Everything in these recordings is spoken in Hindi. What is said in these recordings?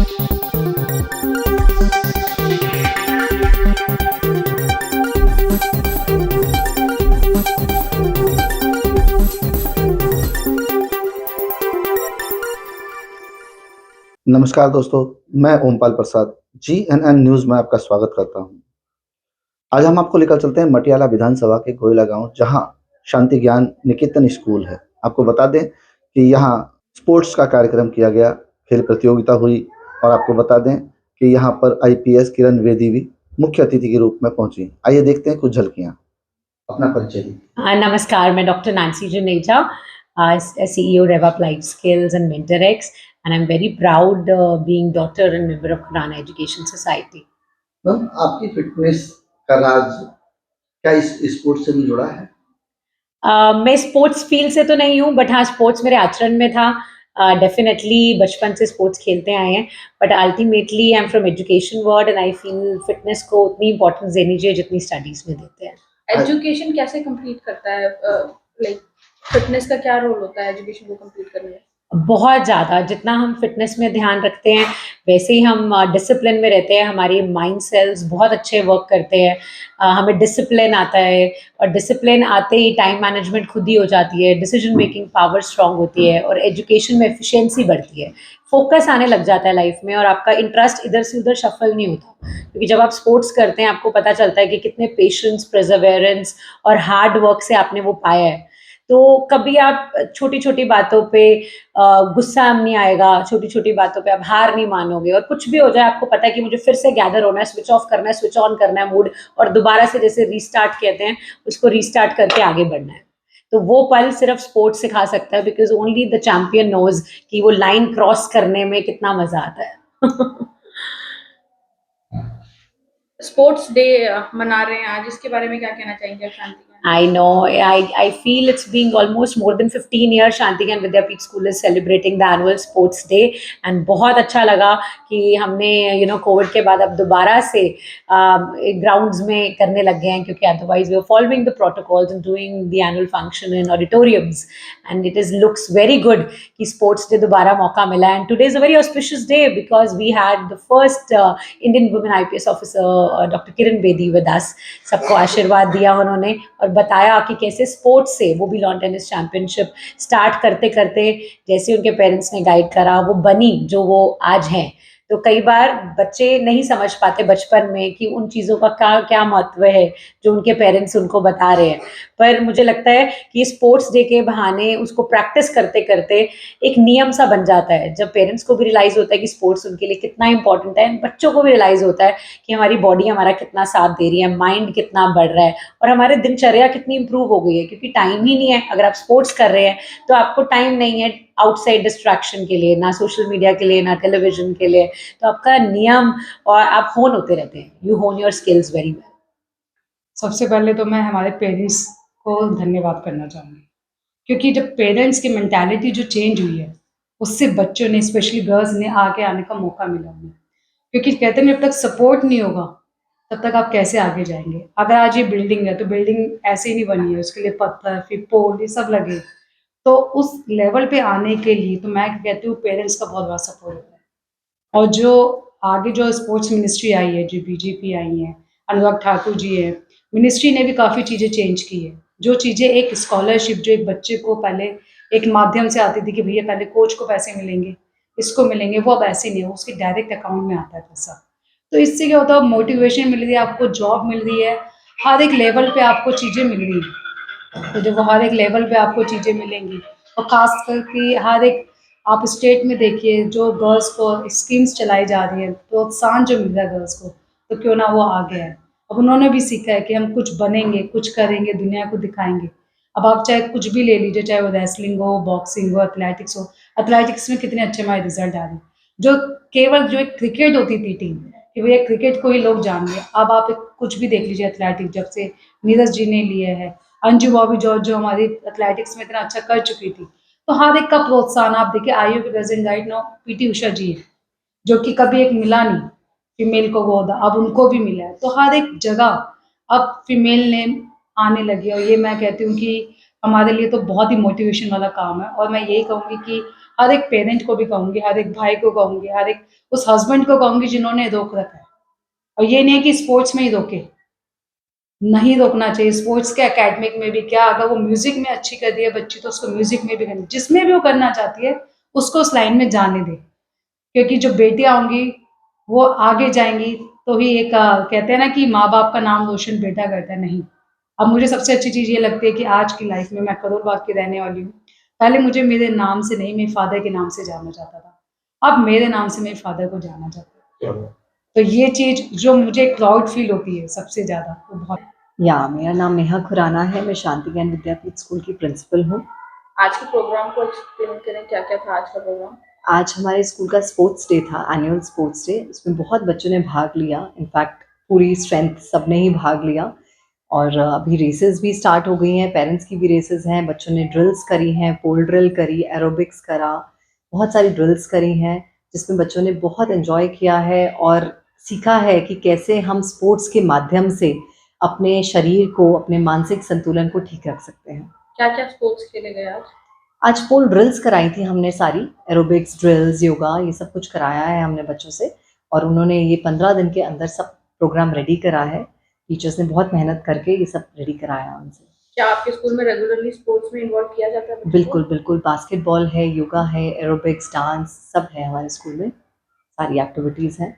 नमस्कार दोस्तों, मैं ओमपाल प्रसाद जीएनएन न्यूज़ में आपका स्वागत करता हूं। आज हम आपको लेकर चलते हैं मटियाला विधानसभा के कोयला गांव, जहां शांति ज्ञान निकेतन स्कूल है। आपको बता दें कि यहां स्पोर्ट्स का कार्यक्रम किया गया, खेल प्रतियोगिता हुई और आपको बता दें कि यहां पर आईपीएस किरण बेदी भी मुख्य अतिथि के रूप में पहुंची। आइए देखते हैं कुछ झलकियां। अपना परिचय दीजिए। नमस्कार, मैं doctor Nancy Juneja, CEO Rev Up Life Skills and MentorX, and I'm very proud being daughter and member of Khurana Education Society. Ma'am, आपकी फिटनेस का राज क्या इस स्पोर्ट्स से भी जुड़ा है? मैं स्पोर्ट्स फील्ड से तो नहीं हूँ, बट हाँ, स्पोर्ट्स मेरे आचरण में था। डेफिनेटली बचपन से स्पोर्ट्स खेलते आए हैं, but ultimately I am from education world and I feel fitness को उतनी इंपॉर्टेंस देनी चाहिए जितनी स्टडीज में देते हैं। एजुकेशन कैसे कंप्लीट करता है, लाइक फिटनेस का क्या रोल होता है एजुकेशन को कंप्लीट करने में? बहुत ज़्यादा, जितना हम फिटनेस में ध्यान रखते हैं वैसे ही हम डिसिप्लिन में रहते हैं। हमारी माइंड सेल्स बहुत अच्छे वर्क करते हैं, हमें डिसिप्लिन आता है और डिसिप्लिन आते ही टाइम मैनेजमेंट खुद ही हो जाती है, डिसीजन मेकिंग पावर स्ट्रांग होती है और एजुकेशन में एफिशिएंसी बढ़ती है। फोकस आने लग जाता है लाइफ में और आपका इंटरेस्ट इधर से उधर शफल नहीं होता, क्योंकि जब आप स्पोर्ट्स करते हैं आपको पता चलता है कि कितने पेशेंस, परसेवरेंस और हार्ड वर्क से आपने वो पाया है। तो कभी आप छोटी-छोटी बातों पे गुस्सा नहीं आएगा, छोटी-छोटी बातों पे आप हार नहीं मानोगे और कुछ भी हो जाए आपको पता है कि मुझे फिर से गैदर होना है, स्विच ऑफ करना है, स्विच ऑन करना है मूड और दोबारा से जैसे रीस्टार्ट कहते हैं, उसको रीस्टार्ट करके आगे बढ़ना है। तो वो पल सिर्फ स्पोर्ट्स सिखा सकता है, because only the champion knows कि वो लाइन क्रॉस करने में कितना मज़ा आता है। स्पोर्ट्स डे मना रहे हैं आज, इसके बारे में क्या कहना चाहेंगे आप शांति? I know. I feel it's being almost more than 15 years Shanti Gyan Vidyapeeth School is celebrating the annual sports day and बहुत अच्छा लगा कि हमने कोविड के बाद अब दोबारा से ग्राउंड्स में करने लग गए हैं, क्योंकि otherwise we are following the protocols and doing the annual function in auditoriums and it is looks very good कि स्पोर्ट्स डे दोबारा मौका मिला and today is a very auspicious day because we had the first Indian women IPS officer doctor Kiran Bedi with us. सबको आशीर्वाद दिया उन्होंने और बताया कि कैसे स्पोर्ट्स से वो भी लॉन टेनिस चैंपियनशिप स्टार्ट करते करते जैसे उनके पेरेंट्स ने गाइड करा वो बनी जो वो आज हैं। तो कई बार बच्चे नहीं समझ पाते बचपन में कि उन चीज़ों का क्या महत्व है जो उनके पेरेंट्स उनको बता रहे हैं, पर मुझे लगता है कि स्पोर्ट्स डे के बहाने उसको प्रैक्टिस करते करते एक नियम सा बन जाता है। जब पेरेंट्स को भी रियलाइज़ होता है कि स्पोर्ट्स उनके लिए कितना इंपॉर्टेंट है, बच्चों को भी रियलाइज़ होता है कि हमारी बॉडी हमारा कितना साथ दे रही है, माइंड कितना बढ़ रहा है और हमारे दिनचर्या कितनी इंप्रूव हो गई है, क्योंकि टाइम ही नहीं है। अगर आप स्पोर्ट्स कर रहे हैं तो आपको टाइम नहीं है आउटसाइड डिस्ट्रैक्शन के लिए, ना सोशल मीडिया के लिए, ना टेलीविजन के लिए। तो आपका नियम और आप होन होते रहते हैं, यू होन योर स्किल्स वेरी वेल। सबसे पहले तो मैं हमारे पेरेंट्स को धन्यवाद करना चाहूँगी, क्योंकि जब पेरेंट्स की मेंटालिटी जो चेंज हुई है उससे बच्चों ने, स्पेशली गर्ल्स ने आगे आने का मौका मिला उन्हें। क्योंकि कहते हैं जब तक सपोर्ट नहीं होगा तब तक आप कैसे आगे जाएंगे। अगर आज ये बिल्डिंग है तो बिल्डिंग ऐसे ही नहीं बनी है, उसके लिए पत्थर फिर पोल ये सब लगे। तो उस लेवल पे आने के लिए तो मैं कहती हूँ पेरेंट्स का बहुत बड़ा सपोर्ट होता है। और जो आगे जो स्पोर्ट्स मिनिस्ट्री आई है, जो बीजेपी आई है, अनुराग ठाकुर जी है, मिनिस्ट्री ने भी काफ़ी चीज़ें चेंज की है। जो चीज़ें एक स्कॉलरशिप जो एक बच्चे को पहले एक माध्यम से आती थी कि भैया पहले कोच को पैसे मिलेंगे, इसको मिलेंगे, वो अब ऐसे नहीं है, उसके डायरेक्ट अकाउंट में आता है पैसा। तो इससे क्या होता है, मोटिवेशन मिल रही है आपको, जॉब मिल रही है, हर एक लेवल पे आपको चीज़ें मिल रही हैं। तो जब वो हर एक लेवल पे आपको चीज़ें मिलेंगी और ख़ास करके हर एक आप स्टेट में देखिए जो गर्ल्स को स्कीम्स चलाई जा रही है, प्रोत्साहन जो मिल रहा है गर्ल्स को, तो क्यों ना वो आगे है। अब उन्होंने भी सीखा है कि हम कुछ बनेंगे, कुछ करेंगे, दुनिया को दिखाएंगे। अब आप चाहे कुछ भी ले लीजिए, चाहे वो रेसलिंग हो, बॉक्सिंग हो, एथलेटिक्स हो। एथलेटिक्स में कितने अच्छे हमारे रिजल्ट आ रहे हैं। जो केवल जो एक क्रिकेट होती थी टीम कि भैया क्रिकेट को ही लोग जानेंगे, अब आप कुछ भी देख लीजिए एथलेटिक्स, जब से नीरज जी ने लिए है, अंजू बॉबी जॉर्ज जो हमारी एथलेटिक्स में इतना अच्छा कर चुकी थी। तो हर एक का प्रोत्साहन आप देखिए, आईओ के president right now PT Usha जी है, जो कि कभी एक मिला नहीं फीमेल को वो होता, अब उनको भी मिला है। तो हर एक जगह अब फीमेल ने आने लगी और ये मैं कहती हूँ कि हमारे लिए तो बहुत ही मोटिवेशन वाला काम है। और मैं यही कहूँगी कि हर एक पेरेंट को भी कहूँगी, हर एक भाई को कहूँगी, हर एक उस हस्बैंड को कहूँगी जिन्होंने रोक रखा है। और ये नहीं है कि स्पोर्ट्स में ही रोके, नहीं रोकना चाहिए। स्पोर्ट्स के एकेडमिक में भी क्या, अगर वो म्यूजिक में अच्छी कर रही है बच्ची तो उसको म्यूजिक में भी करनी, जिसमें भी वो करना चाहती है उसको उस लाइन में जाने दे, क्योंकि जो बेटियां होंगी वो आगे जाएंगी तो ही एक कहते हैं ना कि माँ बाप का नाम रोशन बेटा करता है, नहीं। अब मुझे सबसे अच्छी चीज़ ये लगती है कि आज की लाइफ में मैं करोल बाग की रहने वाली हूँ। पहले मुझे मेरे नाम से नहीं, मेरे फादर के नाम से जाना जाता था, अब मेरे नाम से मेरे फादर को जाना जाता है। तो ये चीज़ जो मुझे प्राउड फील होती है सबसे ज़्यादा, वो बहुत। या मेरा नाम नेहा खुराना है, मैं शांति ज्ञान विद्यापीठ स्कूल की प्रिंसिपल हूँ। आज के प्रोग्राम को एक्सप्लेन करें, क्या क्या था आज का प्रोग्राम? आज हमारे स्कूल का स्पोर्ट्स डे था, एनुअल स्पोर्ट्स डे। इसमें बहुत बच्चों ने भाग लिया, इनफैक्ट पूरी स्ट्रेंथ सब ने ही भाग लिया। और अभी रेसेस भी स्टार्ट हो गई हैं, पेरेंट्स की भी रेसेस हैं, बच्चों ने ड्रिल्स करी हैं, पोल ड्रिल करी, एरोबिक्स करा, बहुत सारी ड्रिल्स करी हैं जिसमें बच्चों ने बहुत एंजॉय किया है और सीखा है कि कैसे हम स्पोर्ट्स के माध्यम से अपने शरीर को, अपने मानसिक संतुलन को ठीक रख सकते हैं। क्या क्या स्पोर्ट्स खेले गए आज? आज पोल ड्रिल्स कराई थी हमने सारी, एरोबिक्स, ड्रिल्स, योगा, ये सब कुछ कराया है हमने बच्चों से। और उन्होंने ये 15 दिन के अंदर सब प्रोग्राम रेडी करा है। टीचर्स ने बहुत मेहनत करके ये सब रेडी कराया उनसे। क्या आपके स्कूल में रेगुलरली स्पोर्ट्स में इन्वॉल्व किया जाता है बच्चों को? बिल्कुल बिल्कुल, बास्केटबॉल है, योगा है, एरोबिक्स, डांस, सब है हमारे स्कूल में, सारी एक्टिविटीज़ हैं।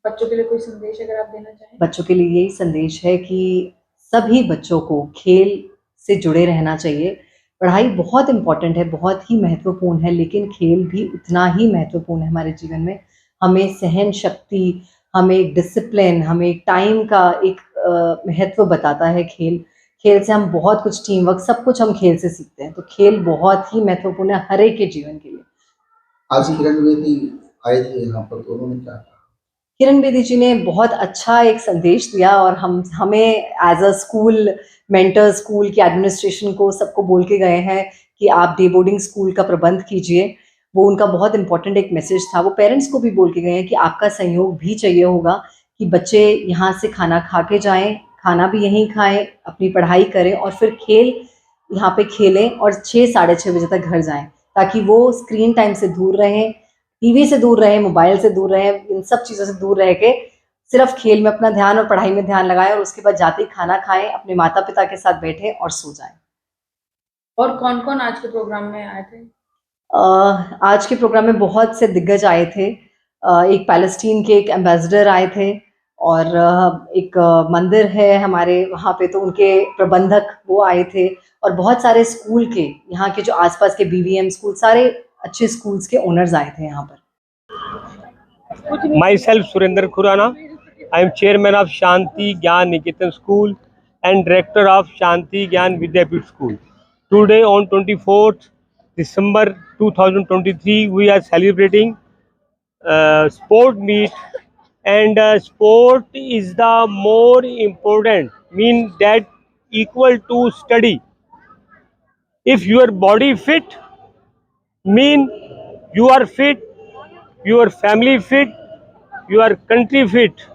बच्चों के लिए कोई संदेश अगर आप देना चाहें? बच्चों के लिए यही संदेश है कि सभी बच्चों को खेल से जुड़े रहना चाहिए। पढ़ाई बहुत इम्पॉर्टेंट है, बहुत ही महत्वपूर्ण है, लेकिन खेल भी उतना ही महत्वपूर्ण है हमारे जीवन में। हमें सहन शक्ति, हमें एक डिसिप्लिन, हमें एक टाइम का एक महत्व बताता है खेल। खेल से हम बहुत कुछ, टीम वर्क, सब कुछ हम खेल से सीखते हैं। तो खेल बहुत ही महत्वपूर्ण है हर एक के जीवन के लिए। आज किरण बेदी आए थे यहाँ पर, तो उन्होंने क्या कहा? किरण बेदी जी ने बहुत अच्छा एक संदेश दिया और हमें as a school mentor, school की एडमिनिस्ट्रेशन को, सबको बोल के गए हैं कि आप डे बोर्डिंग स्कूल का प्रबंध कीजिए। वो उनका बहुत इंपॉर्टेंट एक मैसेज था। वो पेरेंट्स को भी बोल के गए हैं कि आपका सहयोग भी चाहिए होगा कि बच्चे यहाँ से खाना खा के जाएँ, खाना भी यहीं खाएँ, अपनी पढ़ाई करें और फिर खेल यहाँ पे खेलें और 6 साढ़े 6 बजे तक घर जाएँ, ताकि वो स्क्रीन टाइम से दूर रहें, टीवी से दूर रहें, मोबाइल से दूर रहें, इन सब चीज़ों से दूर रह के सिर्फ खेल में अपना ध्यान और पढ़ाई में ध्यान लगाएं और उसके बाद जाते ही खाना खाएं, अपने माता पिता के साथ बैठें और सो जाएं। और कौन कौन आज के प्रोग्राम में आए थे? आज के प्रोग्राम में बहुत से दिग्गज आए थे। एक पैलेस्टीन के एक एम्बेसडर आए थे और एक मंदिर है हमारे वहाँ पे, तो उनके प्रबंधक वो आए थे और बहुत सारे स्कूल के, यहाँ के जो आसपास के बीवीएम स्कूल, सारे अच्छे स्कूल्स के ओनर्स आए थे यहाँ पर। Myself Surinder Khurana. I am chairman of Shanti Gyan Niketan School and director of Shanti Gyan Vidyapit School. Today on 24th December 2023, we are celebrating sport meet, and sport is the more important, mean that equal to study. If your body fit, mean you are fit, your family fit, your country fit,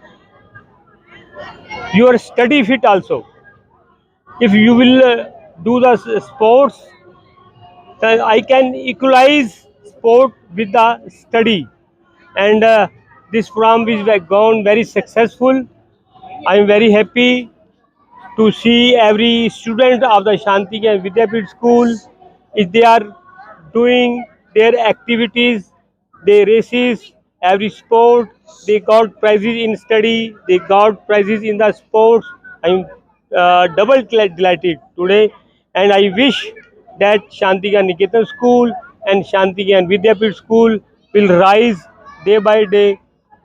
your study fit also. If you will do the sports, then I can equalize sport with the study, and this program is gone very successful. I am very happy to see every student of the Shanti and Vidyapit school, if they are doing their activities, their races, every sport, they got prizes in study, they got prizes in the sports. I am double delighted today, and I wish that Shanti Gyan Niketan school and Shanti Gyan Vidyapit school will rise day by day.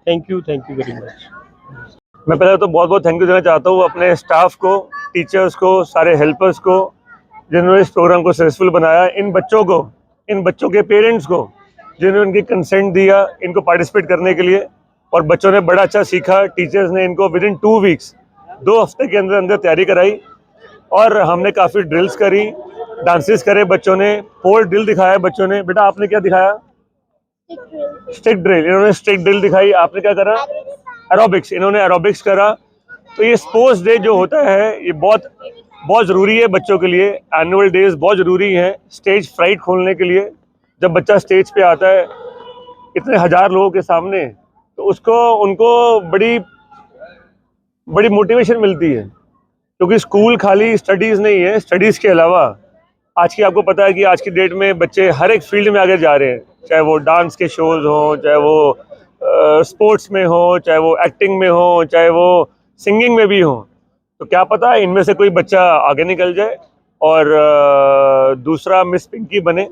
Thank you very much. मैं पहले तो बहुत बहुत थैंक यू देना चाहता हूँ अपने स्टाफ को, टीचर्स को, सारे हेल्पर्स को, जिन्होंने इस प्रोग्राम को सक्सेसफुल बनाया। इन बच्चों को, इन बच्चों के पेरेंट्स को, जिन्होंने उनकी कंसेंट दिया इनको पार्टिसिपेट करने के लिए, और बच्चों ने बड़ा अच्छा सीखा। टीचर्स ने इनको विद इन 2 वीक्स, 2 हफ्ते के अंदर अंदर तैयारी कराई और हमने काफ़ी ड्रिल्स करी, डांसेस करे बच्चों ने, पोल ड्रिल दिखाया बच्चों ने। बेटा आपने क्या दिखाया? Stick drill. इन्होंने स्टिक ड्रिल दिखाई। आपने क्या करा? एरोबिक्स। इन्होंने एरोबिक्स करा। तो ये स्पोर्ट्स डे जो होता है ये बहुत बहुत ज़रूरी है बच्चों के लिए। एनुअल डेज बहुत ज़रूरी हैं स्टेज फ्राइट खोलने के लिए। जब बच्चा स्टेज पे आता है इतने हजार लोगों के सामने, तो उनको बड़ी मोटिवेशन मिलती है, क्योंकि स्कूल खाली स्टडीज़ नहीं है। स्टडीज़ के अलावा आज की आपको पता है कि आज की डेट में बच्चे हर एक फील्ड में आगे जा रहे हैं, चाहे वो डांस के शोज़ हों, चाहे वो स्पोर्ट्स में हो, चाहे वो एक्टिंग में हो, चाहे वो सिंगिंग में भी हो। तो क्या पता इनमें से कोई बच्चा आगे निकल जाए और दूसरा मिस पिंकी बने।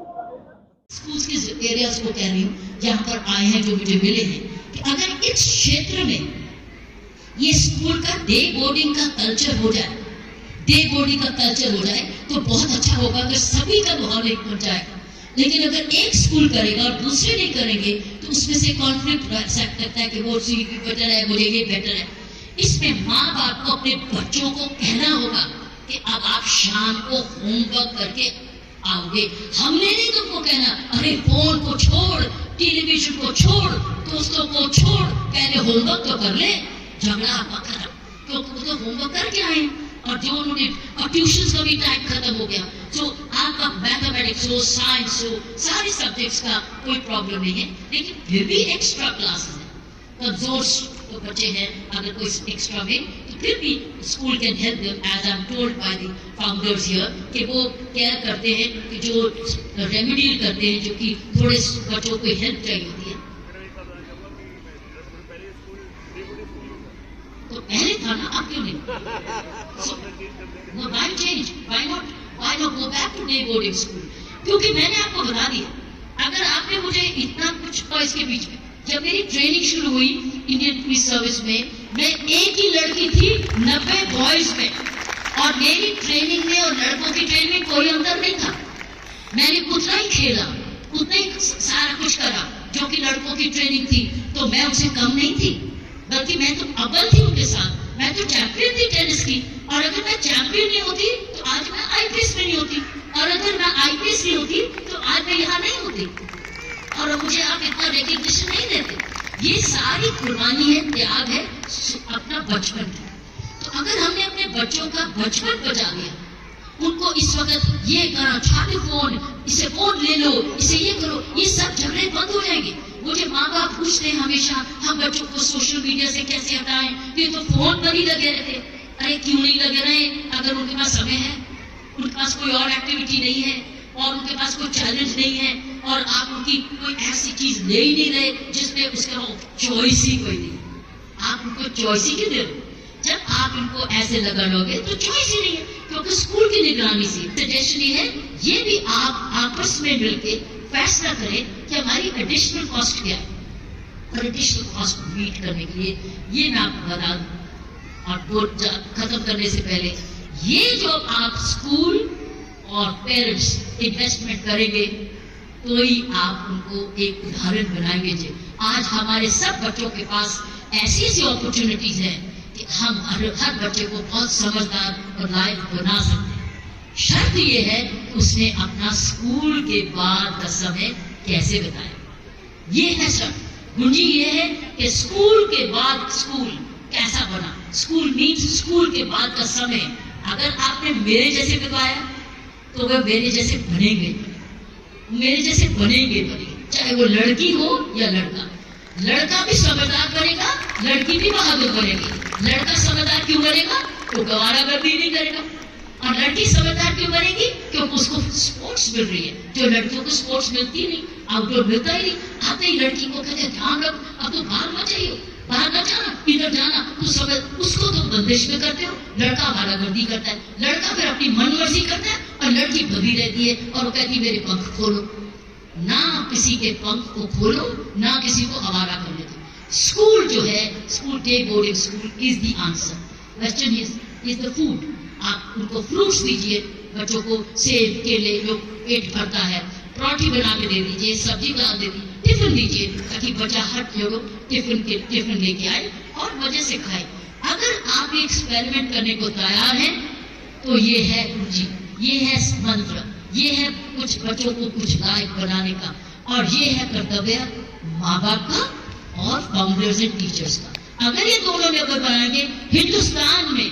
स्कूल्स के एरियाज को कह रही हूँ जहाँ पर आए हैं, जो मुझे मिले हैं, कि अगर इस क्षेत्र में ये स्कूल का डे बोर्डिंग का कल्चर हो जाए, तो बहुत अच्छा होगा, अगर सभी का माहौल एक बन जाएगा। लेकिन अगर एक स्कूल करेगा और दूसरे नहीं करेंगे तो उसमें से कॉन्फ्लिक्ट करता है कि वो सीट बेटर है, मुझे ये बेटर है। इसमें माँ बाप को अपने बच्चों को कहना होगा कि अब आप शाम को होमवर्क करके आओगे। हमने नहीं तुमको कहना अरे फोन को छोड़, टेलीविजन को छोड़, दोस्तों को छोड़, पहले होमवर्क तो कर ले। झगड़ा आपका खत्म, क्योंकि वो तो होमवर्क करके आए और जो उन्होंने, और ट्यूशन का भी टाइम खत्म हो गया। तो आपका मैथमेटिक्स हो, साइंस हो, सारे सब्जेक्ट्स का कोई प्रॉब्लम नहीं है, लेकिन फिर भी एक्स्ट्रा क्लासेस है, कमजोर तो बच्चे हैं, अगर कोई एक्स्ट्रा में, तो फिर भी school can help them, as I am told by the founders here, कि वो क्या करते हैं कि जो रेमेडियल करते हैं, जो कि थोड़े बच्चों को हेल्प चाहिए होती है। तो पहले था ना, अब क्यों नहीं? So, no, why change? Why not go back to day boarding school? क्योंकि मैंने आपको बता दिया, अगर आपने मुझे इतना कुछ इसके बीच में, जब मेरी ट्रेनिंग शुरू हुई इंडियन पुलिस सर्विस में, मैं एक ही लड़की थी 90 बॉयज में, और मेरी ट्रेनिंग में और लड़कों की ट्रेनिंग में कोई अंतर नहीं था। मैंने उतना ही खेला, उतना ही सारा कुछ करा जो कि लड़कों की ट्रेनिंग थी, तो मैं उनसे कम नहीं थी, बल्कि मैं तो अव्वल थी उनके साथ। मैं तो चैंपियन थी टेनिस की, और अगर मैं चैंपियन नहीं होती तो आज मैं आईपीएस में नहीं होती, और अगर मैं आईपीएस नहीं होती तो आज मैं यहाँ नहीं होती, और मुझे आप इतना रिकग्निशन नहीं देते। ये सारी कुर्बानी है, त्याग है अपना बचपन की। तो अगर हमने अपने बच्चों का बचपन बचा लिया, उनको इस वक्त ये करो, छाटे फोन, इसे फोन ले लो, इसे ये करो, ये सब झगड़े बंद हो जाएंगे। मुझे माँ बाप पूछते हैं हमेशा, हम बच्चों को सोशल मीडिया से कैसे हटाएं, ये तो फोन पर ही लगे रहते। अरे क्यों नहीं लगे रहे? अगर उनके पास समय है, उनके पास कोई और एक्टिविटी नहीं है, और उनके पास कोई चैलेंज नहीं है, और आप उनकी कोई ऐसी चीज ले ही नहीं रहे जिसमें उसका चॉइस ही कोई नहीं, आप उनको चॉइस ही क्यों दे रहे? जब आप इनको ऐसे लगा लोगे तो चॉइस ही नहीं है, क्योंकि स्कूल की निगरानी से सजेशन ये है, ये भी आप आपस में मिलके फैसला करें कि हमारी एडिशनल कॉस्ट क्या है, और एडिशनल कॉस्ट मीट करने के लिए ये मैं आपको बता दूं। और खत्म करने से पहले, ये जो आप स्कूल और पेरेंट्स इन्वेस्टमेंट करेंगे तो ही आप उनको एक उदाहरण बनाएंगे। जी आज हमारे सब बच्चों के पास ऐसी ऐसी अपॉर्चुनिटीज हैं कि हम हर बच्चे को बहुत समझदार और लायक बना सकते हैं। शर्त ये है कि उसने अपना स्कूल के बाद का समय कैसे बिताया, ये है शर्त। कुंजी ये है कि स्कूल के बाद स्कूल कैसा बना। स्कूल मीन्स स्कूल के बाद का समय अगर आपने मेरे जैसे बिताया तो वह मेरे जैसे बनेंगे, मेरे जैसे बनेंगे, चाहे वो लड़की हो या लड़का। लड़का भी समझदार बनेगा, लड़की भी बहादुर बनेगी। लड़का समझदार क्यों बनेगा? तो गवारागर्दी नहीं करेगा। और लड़की समझदार क्यों बनेगी? क्योंकि उसको स्पोर्ट्स मिल रही है, जो लड़कियों को स्पोर्ट्स मिलती नहीं, आउटडोर मिलता ही नहीं। आते ही लड़की को कहते ध्यान रख, अब तो बाहर मत जाइए, बाहर न जाना, इधर जाना, तो समझ उसको तो बंदिश में करते हो। लड़का आवारागर्दी करता है, लड़का फिर अपनी मन मर्जी करता है, और लड़की भगी रहती है और वो कहती मेरे पंख खोलो। ना किसी के पंख को खोलो, ना किसी को आवारा करने दो। स्कूल जो है, school day boarding school is the answer. Question is the food. आप उनको फ्रूट्स दीजिए, बच्चों को सेब केले जो पेट भरता है, पराठी बना के दे दीजिए, सब्जी बना दे दीजिए, टिफिन दीजिए, ताकि बच्चा हट लोग टिफिन लेके आए और मजे से खाए। अगर आप ये एक्सपेरिमेंट करने को तैयार हैं तो ये है रुचि, ये है मंत्र, ये है कुछ बच्चों को कुछ लायक बनाने का, और ये है कर्तव्य माँ बाप का और फाउंडर्स एंड टीचर्स का। अगर ये दोनों लेकर बनाएंगे, हिंदुस्तान में,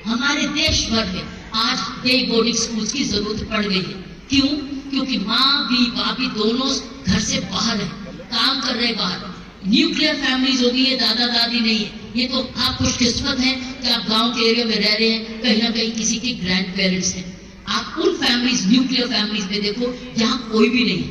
हमारे देश भर में आज डे बोर्डिंग स्कूल की जरूरत पड़ गई है। क्यों? क्योंकि माँ भी बाप भी दोनों घर से बाहर है, काम कर रहे बाहर। न्यूक्लियर फैमिलीज होगी, ये दादा दादी नहीं है। ये तो आप खुशकिस्मत हैं कि आप गांव के एरिया में रह रहे हैं, कहीं ना कहीं किसी के ग्रैंड पेरेंट्स हैं। आप उन फैमिलीज, न्यूक्लियर फैमिलीज में देखो जहाँ कोई भी नहीं है,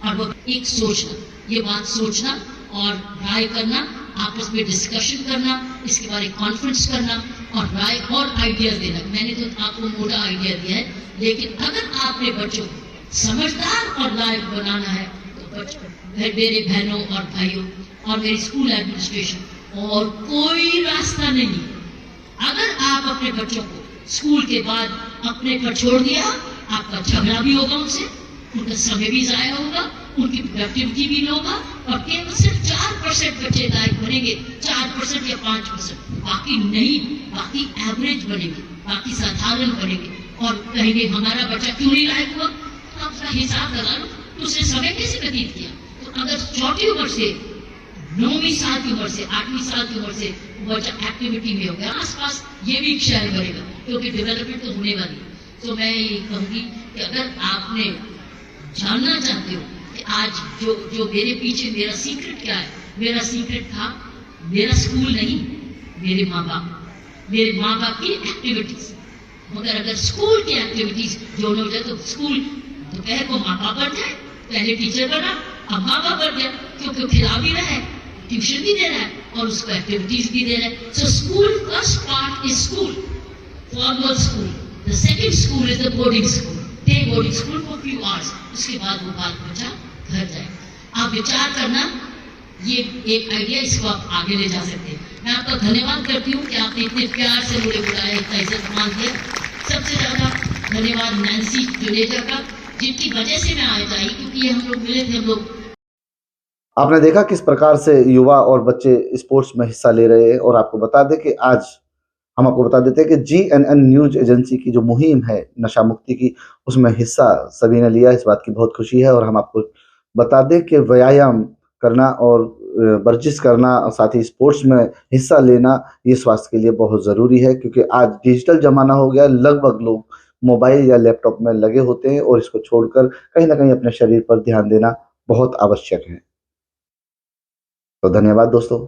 और वो एक सोचना, ये बात सोचना और राय करना, आपस में डिस्कशन करना, इसके बारे में कॉन्फ्रेंस करना और राय और आइडियाज देना। मैंने तो आपको मोटा आइडिया दिया है, लेकिन अगर आपने बच्चों को समझदार और लायक बनाना है तो बच्चों, मेरे बहनों और भाइयों और मेरी स्कूल एडमिनिस्ट्रेशन, और कोई रास्ता नहीं है। अगर आप अपने बच्चों को स्कूल के बाद अपने पर छोड़ दिया, आपका झगड़ा भी होगा उनसे, उनका समय भी जाया होगा, उनकी प्रोडक्टिविटी भी होगा, और केवल सिर्फ 4% बच्चे लायक बनेंगे, 4% या 5%, बाकी नहीं, बाकी एवरेज बनेंगे, बाकी साधारण बनेंगे, और कहेंगे हमारा बच्चा क्यों नहीं लायक हुआ। तो आप हिसाब लगा लो, तो उसने समय कैसे व्यतीत किया। तो अगर छोटी उम्र से, 9वीं साल की उम्र से, 8वीं साल की उम्र से बच्चा एक्टिविटी में हो गया, आसपास ये भी ख्याल करेगा, क्योंकि डेवलपमेंट तो होने वाली है। तो मैं ये कहूँगी कि अगर आपने जानना चाहते हो कि आज जो मेरे पीछे मेरा सीक्रेट क्या है, मेरा सीक्रेट था मेरा स्कूल नहीं, मेरे माँ बाप की एक्टिविटीज। मगर अगर स्कूल की एक्टिविटीज जोड़ना हो जाए तो स्कूल दोपहर को माँ बाप बन जाए, पहले टीचर बना अब माँ बाप बन गया, क्योंकि खिला भी रहा है, ट्यूशन भी दे रहा है और उसको एक्टिविटीज भी दे रहा है। So school first part is school, formal school, the second school is the boarding school, day boarding school for few hours, उसके बाद वो बाल बच्चा घर जाए। आप विचार करना, ये एक आइडिया, इसको आप आगे ले जा सकते हैं। मैं आपका धन्यवाद करती हूँ कि आपने इतने प्यार से मुझे बुलाया, इतना इज्जत मान दिया। सबसे ज़्यादा धन्यवाद नैन्सी जुनेजा का, जिनकी वजह से मैं आज आई, क्योंकि ये हम लोग मिले थे, हम लोग। आपने देखा किस प्रकार से युवा और बच्चे स्पोर्ट्स में हिस्सा ले रहे हैं। और आपको बता दें कि आज हम आपको बता देते हैं कि GNN न्यूज एजेंसी की जो मुहिम है नशा मुक्ति की, उसमें हिस्सा सभी ने लिया। इस बात की बहुत खुशी है। और हम आपको बता दें कि व्यायाम करना और वर्जिश करना और साथ ही स्पोर्ट्स में हिस्सा लेना, ये स्वास्थ्य के लिए बहुत ज़रूरी है, क्योंकि आज डिजिटल ज़माना हो गया। लगभग लोग मोबाइल या लैपटॉप में लगे होते हैं और इसको छोड़कर कहीं ना कहीं अपने शरीर पर ध्यान देना बहुत आवश्यक है। तो धन्यवाद दोस्तों।